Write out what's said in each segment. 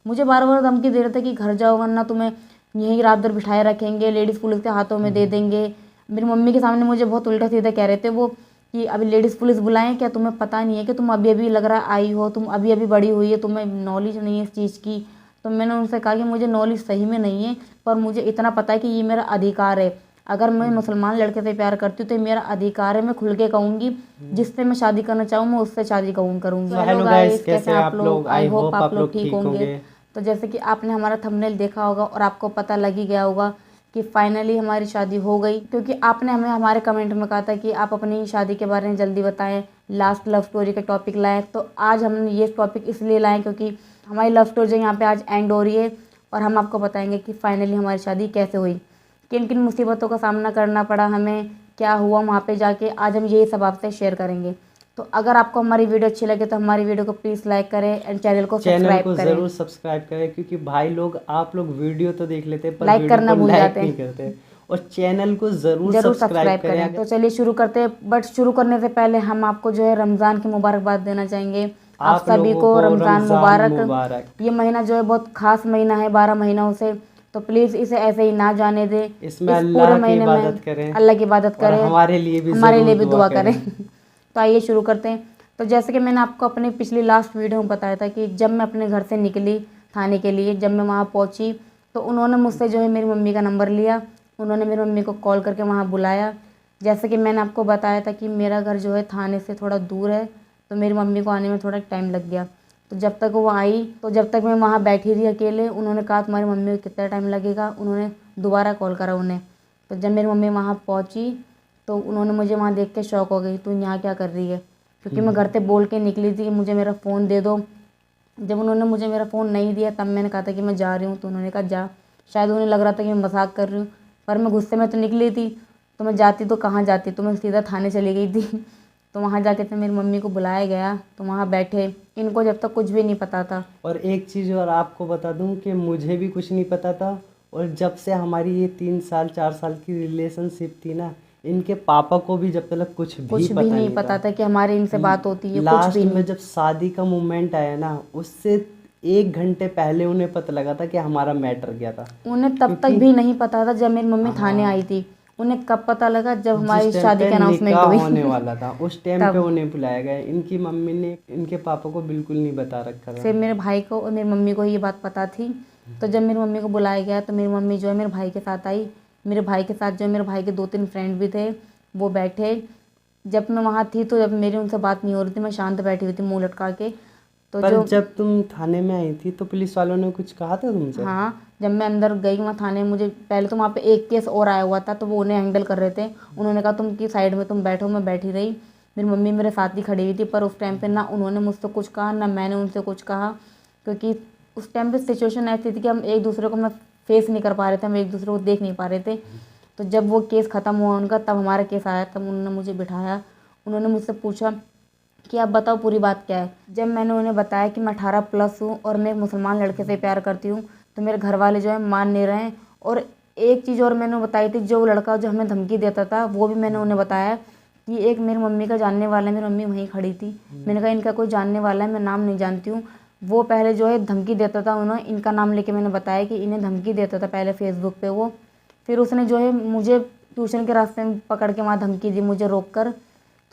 मुझे बार बार धमकी दे रहे थे कि घर जाओ वरना तुम्हें यहीं रात भर बिठाए रखेंगे, लेडीज़ पुलिस के हाथों में दे देंगे। मेरी मम्मी के सामने मुझे बहुत उल्टा सीधा कह रहे थे वो कि अभी लेडीज़ पुलिस बुलाएं क्या, तुम्हें पता नहीं है कि तुम अभी अभी लग रहा आई हो, तुम अभी अभी बड़ी हुई है, तुम्हें नॉलेज नहीं है इस चीज़ की। तो मैंने उनसे कहा कि मुझे नॉलेज सही में नहीं है, पर मुझे इतना पता है कि ये मेरा अधिकार है। अगर मैं मुसलमान लड़के से प्यार करती हूँ तो ये मेरा अधिकार है, मैं खुल के कहूँगी। जिससे मैं शादी करना चाहूँ मैं उससे शादी करूँगी। तो हेलो गाइस, कैसे हैं आप लोग? आई होप आप लोग ठीक होंगे। तो जैसे कि आपने हमारा थंबनेल देखा होगा और आपको पता लग ही गया होगा कि फाइनली हमारी शादी हो गई, क्योंकि आपने हमें हमारे कमेंट में कहा था कि आप अपनी शादी के बारे में जल्दी बताएं, लास्ट लव स्टोरी का टॉपिक लाएं। तो आज हमने ये टॉपिक इसलिए लाएं क्योंकि हमारी लव स्टोरी जो यहाँ पे आज एंड हो रही है और हम आपको बताएंगे कि फाइनली हमारी शादी कैसे हुई, किन किन मुसीबतों का सामना करना पड़ा हमें, क्या हुआ वहाँ पे जाके, आज हम यही सब आपसे शेयर करेंगे। तो अगर आपको हमारी वीडियो अच्छी लगे तो हमारी वीडियो को प्लीज़ लाइक करें एंड चैनल को सब्सक्राइब करें। ज़रूर सब्सक्राइब करें, क्योंकि भाई लोग आप लोग वीडियो तो देख लेते हैं पर लाइक वीडियो करना को भूल लाइक जाते नहीं हैं। करते, और चैनल को ज़रूर जरूर सब्सक्राइब सब्सक्राइब करें। करें। तो चलिए शुरू करते हैं, बट शुरू करने से पहले हम आपको जो है रमज़ान की मुबारकबाद देना चाहेंगे। आप सभी लोगों को को रमज़ान मुबारक। मुबारक। ये महीना जो है बहुत खास महीना है 12 महीनों से, तो प्लीज़ इसे ऐसे ही ना जाने दें। इसमें इस अल्लाह पूरे की महीने में इबादत करें अल्लाह की इबादत और करें, हमारे लिए भी हमारे लिए ज़रूर भी दुआ दुआ करें। करें। तो आइए शुरू करते हैं। तो जैसे कि मैंने आपको अपनी पिछली लास्ट वीडियो में बताया था कि जब मैं अपने घर से निकली थाने के लिए, जब मैं वहाँ पहुँची तो उन्होंने मुझसे जो है मेरी मम्मी का नंबर लिया, उन्होंने मेरी मम्मी को कॉल करके वहाँ बुलाया। जैसे कि मैंने आपको बताया था कि मेरा घर जो है थाने से थोड़ा दूर है, तो मेरी मम्मी को आने में थोड़ा टाइम लग गया। तो जब तक वो आई तो जब तक मैं वहाँ बैठी रही अकेले, उन्होंने कहा तुम्हारी मम्मी को कितना टाइम लगेगा, उन्होंने दोबारा कॉल करा उन्हें। तो जब मेरी मम्मी वहाँ पहुँची तो उन्होंने मुझे वहाँ देख के शॉक हो गई, तू यहाँ क्या कर रही है, क्योंकि मैं घर से बोल के निकली थी कि मुझे मेरा फ़ोन दे दो। जब उन्होंने मुझे मेरा फ़ोन नहीं दिया तब मैंने कहा था कि मैं जा रही हूँ, तो उन्होंने कहा जा। शायद उन्हें लग रहा था कि मैं मजाक कर रही हूँ, पर मैं गुस्से में तो निकली थी। तो मैं जाती तो कहाँ जाती, तो मैं सीधा थाने चली गई थी। तो वहाँ जाके तो मेरी मम्मी को बुलाया गया, तो वहाँ बैठे, इनको जब तक कुछ भी नहीं पता था। और एक चीज़ और आपको बता दूं कि मुझे भी कुछ नहीं पता था, और जब से हमारी ये 3 साल 4 साल की रिलेशनशिप थी ना, इनके पापा को भी जब तक कुछ भी पता नहीं नहीं पता था। था कि हमारी इनसे बात होती है, कुछ लास्ट भी में नहीं। जब शादी का मोमेंट आया ना, उससे 1 घंटे पहले उन्हें पता लगा था कि हमारा मैटर क्या था। उन्हें तब तक भी नहीं पता था जब मेरी मम्मी थाने आई थी, उन्हें कब पता लगा जब हमारी जिस टाइम शादी पे की अनाउंसमेंट निकाह हुई। होने वाला था उस टाइम पे तब उन्हें बुलाया गया। इनकी मम्मी ने इनके पापा को बिल्कुल नहीं बता रखा था। सिर्फ मेरे भाई को और मेरी मम्मी को ये बात पता थी। तो जब मेरी मम्मी को बुलाया गया तो मेरी मम्मी जो है मेरे भाई के साथ आई। मेरे भाई के साथ जो है मेरे भाई के 2-3 फ्रेंड भी थे, वो बैठे। जब मैं वहाँ थी तो जब मेरी उनसे बात नहीं हो रही थी, मैं शांत बैठी हुई थी मुँह लटका के। तो पर जो जब तुम थाने में आई थी तो पुलिस वालों ने कुछ कहा था तुमसे? हाँ, जब मैं अंदर गई वहाँ थाने, मुझे पहले तो वहाँ पे एक केस और आया हुआ था, तो वो उन्हें हैंडल कर रहे थे। उन्होंने कहा तुम की साइड में तुम बैठो, मैं बैठी रही। मेरी मम्मी मेरे साथ ही खड़ी हुई थी, पर उस टाइम पे ना उन्होंने मुझसे कुछ कहा ना मैंने उनसे कुछ कहा, क्योंकि उस टाइम पे सिचुएशन ऐसी थी कि हम एक दूसरे को मैं फेस नहीं कर पा रहे थे, हम एक दूसरे को देख नहीं पा रहे थे। तो जब वो केस ख़त्म हुआ उनका, तब हमारा केस आया, तब उन्होंने मुझे बिठाया। उन्होंने मुझसे पूछा कि आप बताओ पूरी बात क्या है। जब मैंने उन्हें बताया कि मैं 18+ हूँ और मैं एक मुसलमान लड़के से प्यार करती हूँ, तो मेरे घर वाले जो है मान नहीं रहे हैं। और एक चीज़ और मैंने बताई थी, जो लड़का जो हमें धमकी देता था वो भी मैंने उन्हें बताया कि एक मेरी मम्मी का जानने वाला है। मेरी मम्मी वहीं खड़ी थी, मैंने कहा इनका कोई जानने वाला है, मैं नाम नहीं जानती हूँ। वो पहले जो है धमकी देता था, उन्होंने इनका नाम लेके मैंने बताया कि इन्हें धमकी देता था पहले फेसबुक पे वो। फिर उसने जो है मुझे ट्यूशन के रास्ते में पकड़ के वहाँ धमकी दी, मुझे रोक कर।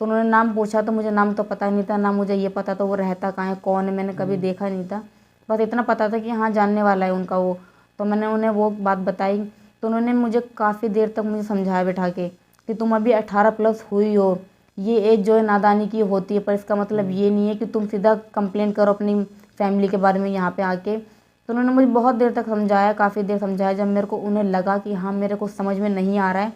तो उन्होंने नाम पूछा तो मुझे नाम तो पता नहीं था, ना मुझे ये पता था वो रहता कहाँ है, कौन है, मैंने कभी देखा नहीं था। बस इतना पता था कि हाँ जानने वाला है उनका वो। तो मैंने उन्हें वो बात बताई, तो उन्होंने मुझे काफ़ी देर तक मुझे समझाया बैठा के कि तुम अभी 18+ हुई हो, ये एज जो है नादानी की होती है, पर इसका मतलब ये नहीं है कि तुम सीधा कंप्लेंट करो अपनी फैमिली के बारे में यहाँ पे आके। तो उन्होंने मुझे बहुत देर तक समझाया, काफ़ी देर समझाया। जब मेरे को उन्हें लगा कि हाँ मेरे को समझ में नहीं आ रहा है,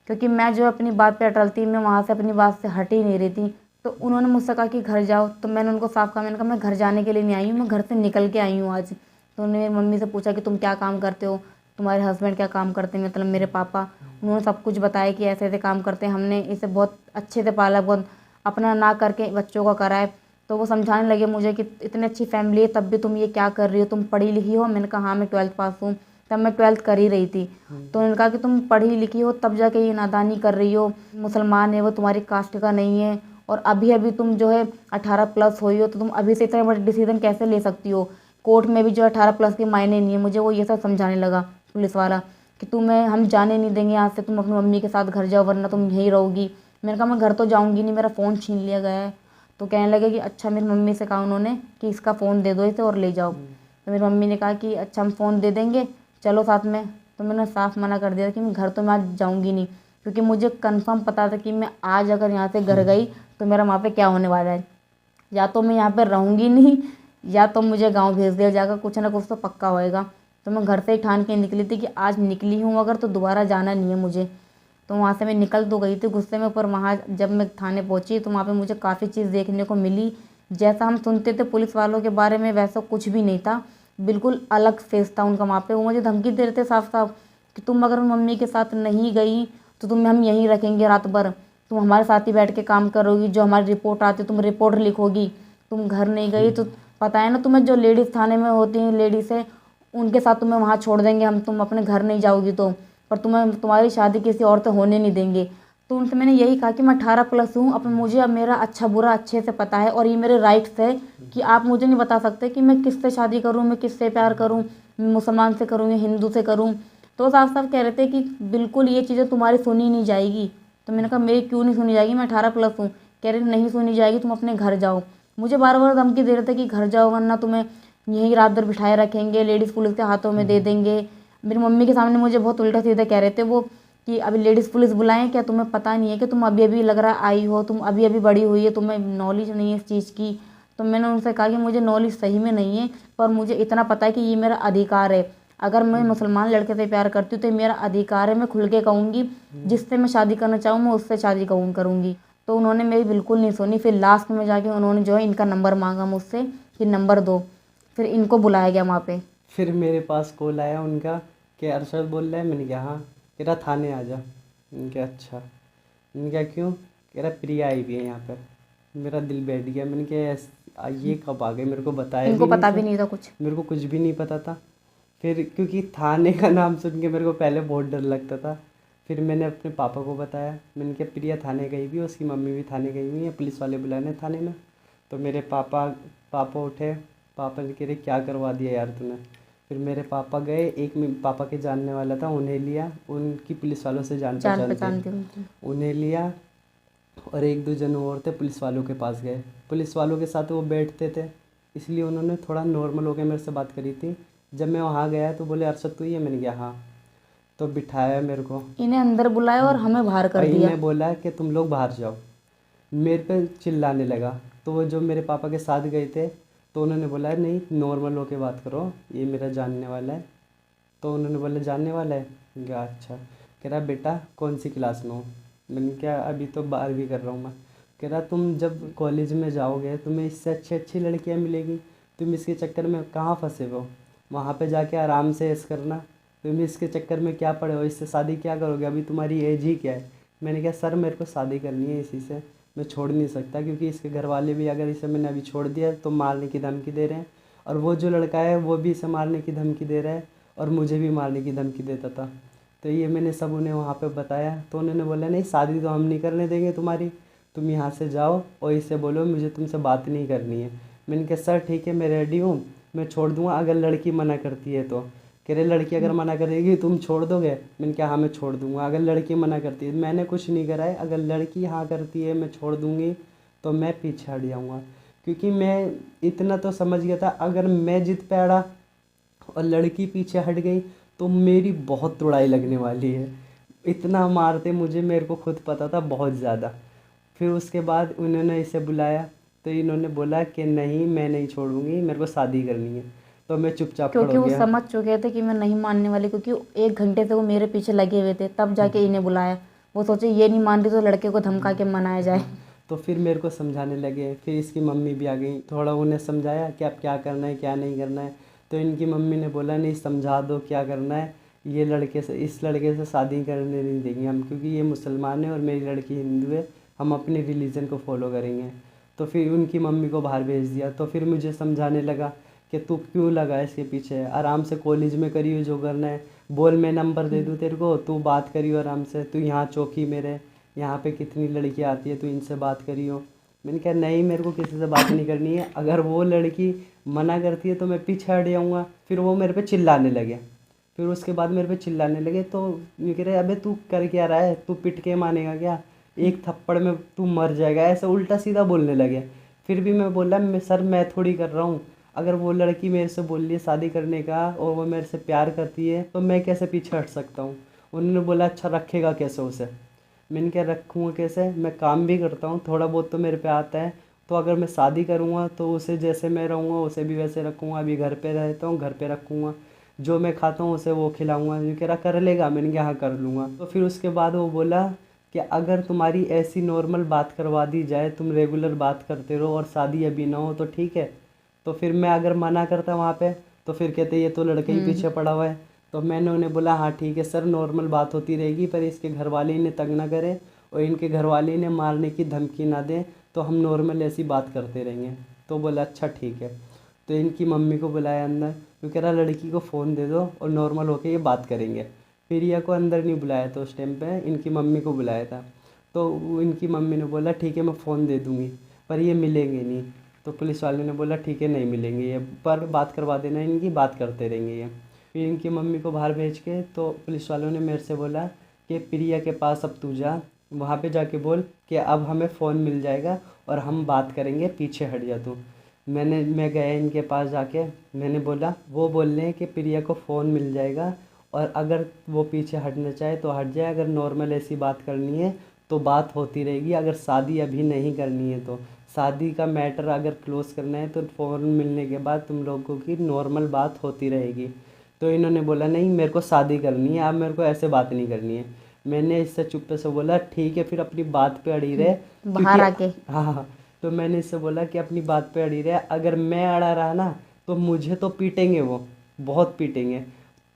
क्योंकि मैं जो अपनी बात पे अटल थी, मैं वहाँ से अपनी बात से हट ही नहीं रही थी। तो उन्होंने मुझसे कहा कि घर जाओ, तो मैंने उनको साफ कहा, मैंने कहा मैं घर जाने के लिए नहीं आई हूँ, मैं घर से निकल के आई हूँ आज। तो उन्होंने मेरी मम्मी से पूछा कि तुम क्या काम करते हो, तुम्हारे हस्बैंड क्या काम करते हैं, मतलब मेरे पापा। उन्होंने सब कुछ बताया कि ऐसे ऐसे काम करते हैं, हमने इसे बहुत अच्छे से पाला, बहुत अपना ना करके बच्चों का कराए। तो वो समझाने लगे मुझे कि इतनी अच्छी फैमिली है तब भी तुम ये क्या कर रही हो, तुम पढ़ी लिखी हो। मैंने कहा हाँ मैं 12th पास हूँ, तब मैं 12th कर ही रही थी। तो उन्होंने कहा कि तुम पढ़ी लिखी हो तब जाके ये नादानी कर रही हो, मुसलमान है वो, तुम्हारी कास्ट का नहीं है, और अभी अभी तुम जो है 18+ हुई हो, तो तुम अभी से इतना बड़ा डिसीजन कैसे ले सकती हो कोर्ट में भी जो 18+ के मायने नहीं है। मुझे वो ये सब समझाने लगा पुलिस वाला कि तुम्हें हम जाने नहीं देंगे यहाँ से, तुम अपनी मम्मी के साथ घर जाओ वरना तुम यहीं रहोगी। मैंने कहा मैं घर तो जाऊँगी नहीं, मेरा फ़ोन छीन लिया गया है। तो कहने लगे कि अच्छा, मेरी मम्मी से कहा उन्होंने कि इसका फ़ोन दे दो इसे और ले जाओ। तो मेरी मम्मी ने कहा कि अच्छा हम फ़ोन दे देंगे, चलो साथ में। तो मैंने साफ मना कर दिया कि मैं घर तो मैं आज जाऊँगी नहीं, क्योंकि मुझे कंफर्म पता था कि मैं आज अगर यहाँ से घर गई तो मेरा वहाँ पे क्या होने वाला है। या तो मैं यहाँ पर रहूँगी नहीं, या तो मुझे गाँव भेज दिया जाएगा, कुछ ना कुछ तो पक्का होएगा। तो मैं घर से ही ठान के निकली थी कि आज निकली हूँ अगर तो दोबारा जाना नहीं है मुझे। तो वहाँ से मैं निकल तो गई थी गुस्से में, पर वहाँ जब मैं थाने पहुँची तो वहाँ पे मुझे काफ़ी चीज़ देखने को मिली। जैसा हम सुनते थे पुलिस वालों के बारे में वैसा कुछ भी नहीं था, बिल्कुल अलग फेस था उनका वहाँ पे। वो मुझे धमकी दे रहे थे साफ साफ कि तुम अगर मम्मी के साथ नहीं गई तो तुम्हें हम यहीं रखेंगे रात भर, तुम हमारे साथ ही बैठ के काम करोगी, जो हमारी रिपोर्ट आती है तुम रिपोर्ट लिखोगी, तुम घर नहीं गई तो पता है ना तुम्हें, जो लेडीज़ थाने में होती हैं लेडीज़ है उनके साथ तुम्हें वहाँ छोड़ देंगे हम, तुम अपने घर नहीं जाओगी तो, पर तुम्हें तुम्हारी शादी किसी और से होने नहीं देंगे। तो उनसे मैंने यही कहा कि मैं 18+ हूँ, अब मुझे अब मेरा अच्छा बुरा अच्छे से पता है और ये मेरे राइट्स है कि आप मुझे नहीं बता सकते कि मैं किससे शादी करूँ, मैं किससे प्यार करूँ, मैं मुसलमान से करूँ या हिंदू से करूँ। तो साफ साफ कह रहे थे कि बिल्कुल ये चीज़ें तुम्हारी सुनी नहीं जाएगी। तो मैंने कहा मेरी क्यों नहीं सुनी जाएगी, मैं 18+ हूँ। कह रहे नहीं सुनी जाएगी, तुम अपने घर जाओ। मुझे बार बार धमकी दे रहे थे कि घर जाओ वरना तुम्हें यहीं रात भर बिठाए रखेंगे, लेडीज़ पुलिस के हाथों में दे देंगे। मेरी मम्मी के सामने मुझे बहुत उल्टा सीधा कह रहे थे वो कि अभी लेडीज़ पुलिस बुलाएं क्या, तुम्हें पता नहीं है कि तुम अभी अभी लग रहा है आई हो, तुम अभी अभी बड़ी हुई है, तुम्हें नॉलेज नहीं है इस चीज़ की। तो मैंने उनसे कहा कि मुझे नॉलेज सही में नहीं है, पर मुझे इतना पता है कि ये मेरा अधिकार है। अगर मैं मुसलमान लड़के से प्यार करती हूँ तो ये मेरा अधिकार है, मैं खुल के कहूँगी, जिससे मैं शादी करना चाहूँ मैं उससे शादी करूँगी। तो उन्होंने मेरी बिल्कुल नहीं सुनी। फिर लास्ट में जाके उन्होंने जो है इनका नंबर मांगा मुझसे कि नंबर दो, फिर इनको बुलाया गया वहाँ पे। फिर मेरे पास कॉल आया उनका कि अरशद बोल रहा है। मैंने कहा हाँ। कह रहा थाने आ जा। मैंने कहा अच्छा। मैंने कहा क्यों? कह रहा प्रिया आई भी है यहाँ पर। मेरा दिल बैठ गया। मैंने कहा ये कब आ गए, मेरे को बताया इनको भी नहीं पता भी सर। नहीं था कुछ। मेरे को कुछ भी नहीं पता था। फिर क्योंकि थाने का नाम सुन के मेरे को पहले बहुत डर लगता था। फिर मैंने अपने पापा को बताया। मैंने कहा प्रिया थाने गई हुई है, उसकी मम्मी भी थाने गई हुई है, पुलिस वाले बुलाने थाने में। तो मेरे पापा पापा उठे। पापा ने कह रहे क्या करवा दिया यार तूने। फिर मेरे पापा गए, एक पापा के जानने वाला था, उन्हें लिया, उनकी पुलिस वालों से जान जान पहचान पहचान थी थी, उनकी। उन्हें लिया। और एक दो जन और थे, पुलिस वालों के पास गए। पुलिस वालों के साथ वो बैठते थे, इसलिए उन्होंने थोड़ा नॉर्मल होकर मेरे से बात करी थी। जब मैं वहाँ गया तो बोले अरशद तू ही है? मैंने कहा हाँ। तो बिठाया मेरे को इन्हें अंदर बुलाया और हमें बाहर और कर दिया। इन्हें बोला कि तुम लोग बाहर जाओ। मेरे पे चिल्लाने लगा। तो वो जो मेरे पापा के साथ गए थे तो उन्होंने बोला नहीं नॉर्मल होके बात करो, ये मेरा जानने वाला है। तो उन्होंने बोला जानने वाला है? मैंने कहा अच्छा। कह रहा बेटा कौन सी क्लास में हो? मैंने कहा अभी तो 12वीं कर रहा हूँ मैं। कह रहा तुम जब कॉलेज में जाओगे तुम्हें इससे अच्छी अच्छी लड़कियाँ मिलेगी, तुम इसके चक्कर में कहाँ फंसे हो? वहाँ पे जाके आराम से ऐश करना, तुम इसके चक्कर में क्या पड़े हो? इससे शादी क्या करोगे? अभी तुम्हारी एज ही क्या है? मैंने कहा सर मेरे को शादी करनी है इसी से, मैं छोड़ नहीं सकता, क्योंकि इसके घर वाले भी अगर इसे मैंने अभी छोड़ दिया तो मारने की धमकी दे रहे हैं, और वो जो लड़का है वो भी इसे मारने की धमकी दे रहा है और मुझे भी मारने की धमकी देता था। तो ये मैंने सब उन्हें वहाँ पे बताया। तो उन्होंने बोला नहीं शादी तो हम नहीं करने देंगे तुम्हारी, तुम यहाँ से जाओ और इससे बोलो मुझे तुमसे बात नहीं करनी है। मैंने कहा सर ठीक है मैं रेडी हूँ, मैं छोड़ दूँगा अगर लड़की मना करती है तो। कह रहे लड़की अगर मना करेगी तुम छोड़ दोगे? मैंने कहा हाँ मैं छोड़ दूँगा अगर लड़की मना करती है। मैंने कुछ नहीं करा है, अगर लड़की हाँ करती है मैं छोड़ दूँगी, तो मैं पीछे हट जाऊँगा। क्योंकि मैं इतना तो समझ गया था अगर मैं जिद पे अड़ा और लड़की पीछे हट गई तो मेरी बहुत तुड़ाई लगने वाली है। इतना मारते मुझे, मेरे को खुद पता था बहुत ज़्यादा। फिर उसके बाद उन्होंने इसे बुलाया तो इन्होंने बोला कि नहीं मैं नहीं छोड़ूंगी, मेरे को शादी करनी है। तो मैं चुपचाप खड़ा क्योंकि हो वो गया। समझ चुके थे कि मैं नहीं मानने वाली, क्योंकि 1 घंटे से वो मेरे पीछे लगे हुए थे, तब जाके इन्हें बुलाया। वो सोचे ये नहीं मान रही तो लड़के को धमका के मनाया जाए। तो फिर मेरे को समझाने लगे, फिर इसकी मम्मी भी आ गई, थोड़ा उन्हें समझाया कि अब क्या करना है क्या नहीं करना है। तो इनकी मम्मी ने बोला नहीं समझा दो क्या करना है, ये लड़के से इस लड़के से शादी करने नहीं देंगे हम, क्योंकि ये मुसलमान है और मेरी लड़की हिंदू है, हम अपने रिलीजन को फॉलो करेंगे। तो फिर उनकी मम्मी को बाहर भेज दिया। तो फिर मुझे समझाने लगा कि तू क्यों लगा इसके पीछे, आराम से कॉलेज में करियो जो करना है, बोल मैं नंबर दे दूँ तेरे को, तू बात करियो आराम से, तू यहाँ चौकी में रह, यहाँ पे कितनी लड़कियाँ आती है तू इनसे बात करियो। मैंने कहा नहीं, मेरे को किसी से बात नहीं करनी है। अगर वो लड़की मना करती है तो मैं पीछे हट जाऊँगा। फिर वो मेरे पे चिल्लाने लगे। फिर उसके बाद मेरे पे चिल्लाने लगे तो ये कह रहे अबे तू कर क्या रहा है, तू पिट के मानेगा क्या, एक थप्पड़ में तू मर जाएगा, ऐसा उल्टा सीधा बोलने लगे। फिर भी मैं बोला मैं सर मैं थोड़ी कर रहा हूँ, अगर वो लड़की मेरे से बोल रही है शादी करने का और वो मेरे से प्यार करती है तो मैं कैसे पीछे हट सकता हूँ। उन्होंने बोला अच्छा रखेगा कैसे उसे। मैंने क्या रखूँगा कैसे, मैं काम भी करता हूँ, थोड़ा बहुत तो मेरे पे आता है। तो अगर मैं शादी करूँगा तो उसे जैसे मैं रहूँगा उसे भी वैसे रखूँगा। अभी घर पे रहता हूँ, घर पे रखूँगा, जो मैं खाता हूँ उसे वो खिलाऊँगा। ये कह रहा कर लेगा। मैंने कहा हाँ कर लूँगा। तो फिर उसके बाद वो बोला कि अगर तुम्हारी ऐसी नॉर्मल बात करवा दी जाए, तुम रेगुलर बात करते रहो और शादी अभी ना हो तो ठीक है। तो फिर मैं अगर मना करता वहाँ पे तो फिर कहते ये तो लड़के ही पीछे पड़ा हुआ है। तो मैंने उन्हें बोला हाँ ठीक है सर, नॉर्मल बात होती रहेगी, पर इसके घर वाले इन्हें तंग ना करें और इनके घर वाले इन्हें मारने की धमकी ना दें, तो हम नॉर्मल ऐसी बात करते रहेंगे। तो बोला अच्छा ठीक है। तो इनकी मम्मी को बुलाया अंदर, तो कह रहा लड़की को फ़ोन दे दो और नॉर्मल होके ये बात करेंगे। प्रिया को अंदर नहीं बुलाया था उस टाइम पे, इनकी मम्मी को बुलाया था। तो इनकी मम्मी ने बोला ठीक है मैं फ़ोन दे दूँगी, पर ये मिलेंगे नहीं। तो पुलिस वाले ने बोला ठीक है नहीं मिलेंगे ये, पर बात करवा देना इनकी, बात करते रहेंगे ये। फिर इनकी मम्मी को बाहर भेज के तो पुलिस वालों ने मेरे से बोला कि प्रिया के पास अब तू जा, वहाँ पे जाके बोल कि अब हमें फ़ोन मिल जाएगा और हम बात करेंगे, पीछे हट जा तू। मैं गया इनके पास जाके, मैंने बोला, वो बोल रहे हैं कि प्रिया को फ़ोन मिल जाएगा और अगर वो पीछे हटना चाहे तो हट जाए, अगर नॉर्मल ऐसी बात करनी है तो बात होती रहेगी, अगर शादी अभी नहीं करनी है तो शादी का मैटर अगर क्लोज़ करना है तो फ़ोन मिलने के बाद तुम लोगों की नॉर्मल बात होती रहेगी। तो इन्होंने बोला नहीं मेरे को शादी करनी है, अब मेरे को ऐसे बात नहीं करनी है। मैंने इससे चुप्पे से बोला ठीक है फिर अपनी बात पे अड़ी रहे, बाहर क्योंकि आके हाँ हाँ। तो मैंने इससे बोला कि अपनी बात पे अड़ी रहे, अगर मैं अड़ा रहा ना तो मुझे तो पीटेंगे, वो बहुत पीटेंगे।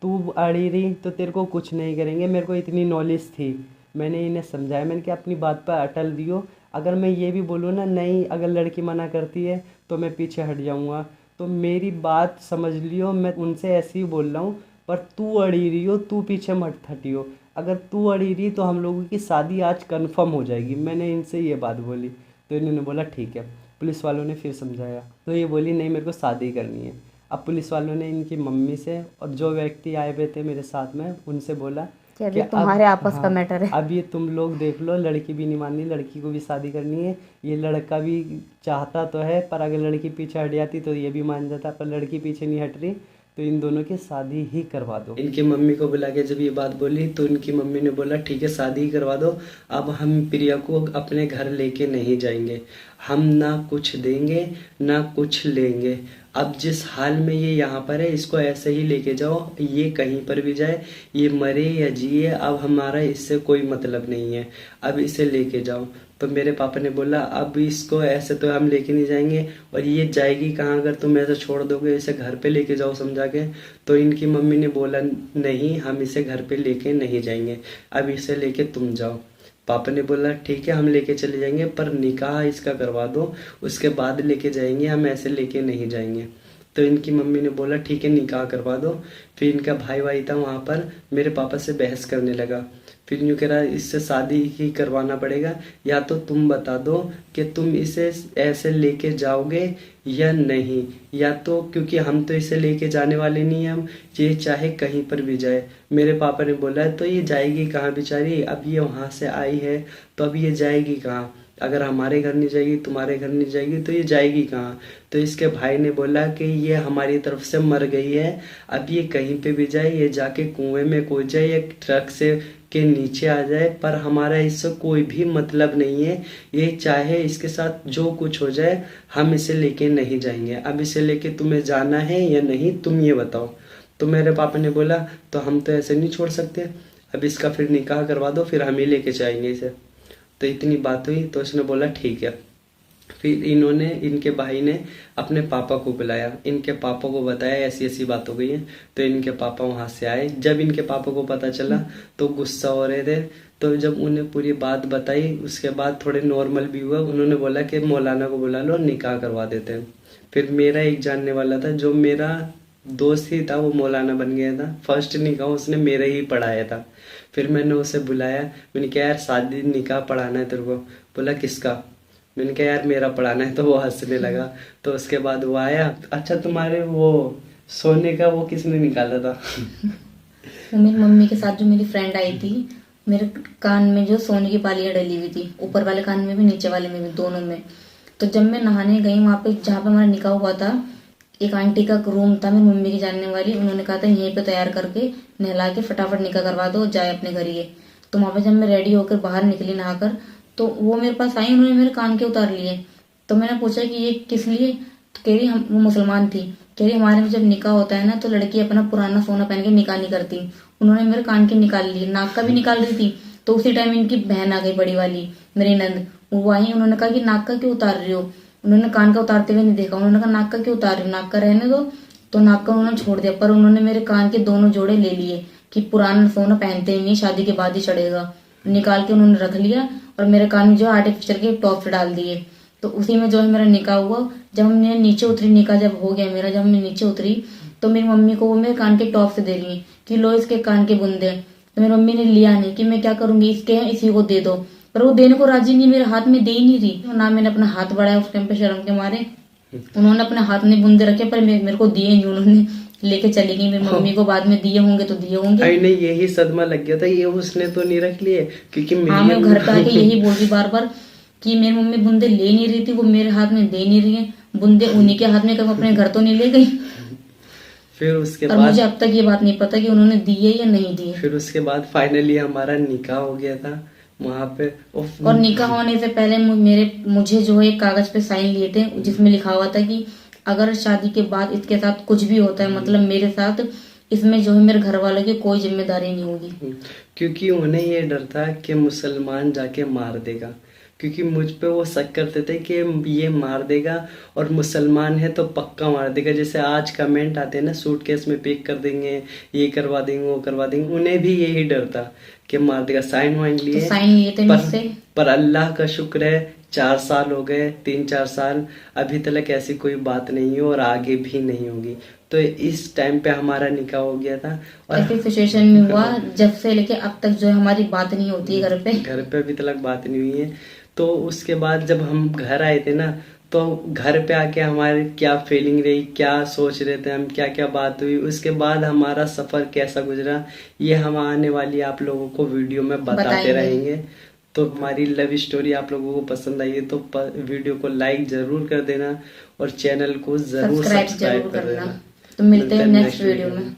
तू अड़ी रही तो तेरे को कुछ नहीं करेंगे, मेरे को इतनी नॉलेज थी। मैंने इन्हें समझाया, मैंने कि अपनी बात पर अटल रहियो, अगर मैं ये भी बोलूँ ना नहीं अगर लड़की मना करती है तो मैं पीछे हट जाऊँगा, तो मेरी बात समझ लियो, मैं उनसे ऐसे ही बोल रहा हूँ। पर तू अड़ी रही हो, तू पीछे मत हटियो, अगर तू अड़ी रही तो हम लोगों की शादी आज कंफर्म हो जाएगी। मैंने इनसे ये बात बोली। तो इन्होंने बोला ठीक है। पुलिस वालों ने फिर समझाया तो ये बोली नहीं मेरे को शादी करनी है। अब पुलिस वालों ने इनकी मम्मी से और जो व्यक्ति आए हुए थे मेरे साथ में उनसे बोला कि कि अभी अब तुम्हारे आपस का हाँ मैटर है। अब ये तुम लोग देख लो, लड़की भी नहीं मानी, लड़की को भी शादी करनी है। ये लड़का भी चाहता तो है, पर अगर लड़की पीछे हट जाती तो ये भी मान जाता, पर लड़की पीछे नहीं हट रही तो इन दोनों की शादी ही करवा दो। इनकी मम्मी को बुला के जब ये बात बोली तो इनकी मम्मी ने बोला ठीक है शादी ही करवा दो, अब हम प्रिया को अपने घर लेके नहीं जाएंगे, हम ना कुछ देंगे ना कुछ लेंगे। अब जिस हाल में ये यहाँ पर है इसको ऐसे ही लेके जाओ, ये कहीं पर भी जाए, ये मरे या जिए, अब हमारा इससे कोई मतलब नहीं है, अब इसे लेके जाओ। तो मेरे पापा ने बोला अब इसको ऐसे तो हम लेके नहीं जाएंगे, और ये जाएगी कहाँ अगर तुम ऐसे छोड़ दोगे, इसे घर पे लेके जाओ समझा के। तो इनकी मम्मी ने बोला नहीं हम इसे घर पे लेके नहीं जाएंगे, अब इसे लेके तुम जाओ। पापा ने बोला ठीक है हम लेके चले जाएंगे, पर निकाह इसका करवा दो, उसके बाद लेके जाएंगे, हम ऐसे लेके नहीं जाएंगे। तो इनकी मम्मी ने बोला ठीक है निकाह करवा दो। फिर इनका भाई था वहाँ पर, मेरे पापा से बहस करने लगा। फिर यूँ कह रहा इससे शादी ही करवाना पड़ेगा, या तो तुम बता दो कि तुम इसे ऐसे लेके जाओगे या नहीं, या तो क्योंकि हम तो इसे लेके जाने वाले नहीं हैं, हम ये चाहे कहीं पर भी जाए। मेरे पापा ने बोला तो ये जाएगी कहाँ बेचारी, अब ये वहाँ से आई है तो अब ये जाएगी कहाँ, अगर हमारे घर नहीं जाएगी तुम्हारे घर नहीं जाएगी तो ये जाएगी कहाँ। तो इसके भाई ने बोला कि ये हमारी तरफ से मर गई है, अब ये कहीं पे भी जाए, ये जाके कुएं में कूद जाए या ट्रक से के नीचे आ जाए, पर हमारा इससे कोई भी मतलब नहीं है, ये चाहे इसके साथ जो कुछ हो जाए हम इसे लेके नहीं जाएंगे। अब इसे लेके तुम्हें जाना है या नहीं तुम ये बताओ। तो मेरे पापा ने बोला तो हम तो ऐसे नहीं छोड़ सकते, अब इसका फिर निकाह करवा दो, फिर हम ही लेके जाएंगे इसे। तो इतनी बात हुई तो उसने बोला ठीक है। फिर इन्होंने इनके भाई ने अपने पापा को बुलाया, इनके पापा को बताया ऐसी ऐसी बात हो गई है। तो इनके पापा वहां से आए, जब इनके पापा को पता चला तो गुस्सा हो रहे थे। तो जब उन्हें पूरी बात बताई उसके बाद थोड़े नॉर्मल भी हुआ, उन्होंने बोला कि मौलाना को बुला लो निकाह करवा देते हैं। फिर मेरा एक जानने वाला था जो मेरा दोस्त ही था, वो मौलाना बन गया था, फर्स्ट निकाह उसने मेरे ही पढ़ाया था। फिर मैंने उसे बुलाया, मैंने कहा यार शादी निकाह पढ़ाना है तेरे को। बोला किसका। मैंने कहा यार मेरा पढ़ाना है, तो वो हंसने लगा। तो उसके बाद वो आया, अच्छा तुम्हारे वो सोने का वो किसने निकाला था? वो मेरी मम्मी के साथ जो मेरी फ्रेंड आई थी, मेरे कान में जो सोने की बालियां डली हुई थी, ऊपर वाले कान में भी नीचे वाले में भी, दोनों में। तो जब मैं नहाने गई वहां पे जहाँ पे हमारा निकाह हुआ था, एक आंटी का रूम था मेरी मम्मी की जानने वाली, उन्होंने कहा था यहीं पे तैयार करके नहला के फटाफट निकाह करवा दो, जाए अपने घर ये। तो वहां पे जब मैं रेडी होकर बाहर निकली नहाकर, तो वो मेरे पास आई, उन्होंने मेरे कान के उतार लिए। तो मैंने पूछा कि ये किस लिए? तो कह रही हम, वो मुसलमान थी, कह रही हमारे में जब निकाह होता है ना तो लड़की अपना पुराना सोना पहन के निकाह नहीं करती। उन्होंने मेरे कान के निकाल लिए, नाक का भी निकाल रही थी। तो उसी टाइम इनकी बहन आ गई बड़ी वाली, मेरी नंद। वो आई, उन्होंने कहा कि नाक का क्यों उतार रही हो? उन्होंने कान का उतारते हुए नहीं देखा, उन्होंने कहा नाक का क्यों उतार रही हो, नाक का रहने दो। तो नाक का उन्होंने छोड़ दिया, पर उन्होंने मेरे कान के दोनों जोड़े ले लिए कि पुराना सोना पहनते ही नहीं, शादी के बाद ही चढ़ेगा। निकाल के उन्होंने रख लिया और मेरे कान में जो आर्टिफिशियल के टॉप्स डाल दिए। तो उसी में जो है मेरा निकाह हुआ। जब मैं नीचे उतरी, निकाह जब हो गया मेरा, जब मैं नीचे उतरी तो मेरी मम्मी को वो मेरे कान के टॉप से दे रही है कि लो इसके कान के बुंदे। तो मेरी मम्मी ने लिया नहीं कि मैं क्या करूंगी, इसके हैं इसी को दे दो। पर वो देने को राजी नहीं, मेरे हाथ में दे ही नहीं रही। ना मैंने अपना हाथ बढ़ाया उस टाइम पे शर्म के मारे। उन्होंने अपने हाथ में बुंदे रखे पर मेरे को दिए नहीं, उन्होंने लेके चली गई। मेरी मम्मी को बाद में दिए होंगे तो दिए होंगे। अरे नहीं, यही सदमा लग गया था, ये उसने तो नहीं रख लिए क्योंकि हाँ, मैं घर पे आके यही बोल रही बार बार कि मेरी मम्मी बुंदे ले नहीं रही थी, वो मेरे हाथ में दे नहीं रही है बुंदे, उन्हीं के हाथ में, कब अपने घर तो नहीं ले गई। फिर उसके और बाद मुझे अब तक ये बात नहीं पता कि उन्होंने दिए या नहीं दिए। फिर उसके बाद फाइनली हमारा निकाह हो गया था वहां पे। और निकाह होने से पहले मुझे जो है एक कागज पे साइन लिए थे, जिसमें लिखा हुआ था कि अगर शादी के बाद इसके साथ कुछ भी होता है, मतलब मेरे साथ, इसमें जो है मेरे घर वालों की कोई जिम्मेदारी नहीं होगी। क्योंकि उन्हें ये डर था कि मुसलमान जाके मार देगा, क्योंकि मुझ पे वो शक करते थे कि ये मार देगा और मुसलमान है तो पक्का मार देगा। जैसे आज कमेंट आते हैं ना, सूटकेस में पैक कर देंगे, ये करवा देंगे, वो करवा देंगे, उन्हें भी यही डर था कि मार देगा। साइन वाइन लिए, तो साइन लिए थे मुझसे। पर अल्लाह का शुक्र है 4 साल हो गए, 3-4 साल, अभी तक ऐसी कोई बात नहीं है और आगे भी नहीं होगी। तो इस टाइम पे हमारा निकाह हो गया था। और ऐसी सिचुएशन में हुआ जब से लेके अब तक जो है हमारी बात नहीं होती है घर पे अभी तक बात नहीं हुई है। तो उसके बाद जब हम घर आए थे ना, तो घर पे आके हमारी क्या फीलिंग रही, क्या सोच रहे थे हम, क्या क्या बात हुई, उसके बाद हमारा सफर कैसा गुजरा, ये हम आने वाली आप लोगों को वीडियो में बताते रहेंगे। तो हमारी लव स्टोरी आप लोगों को पसंद आई है तो वीडियो को लाइक जरूर कर देना और चैनल को जरूर सब्सक्राइब कर देना। तो मिलते हैं नेक्स्ट वीडियो में।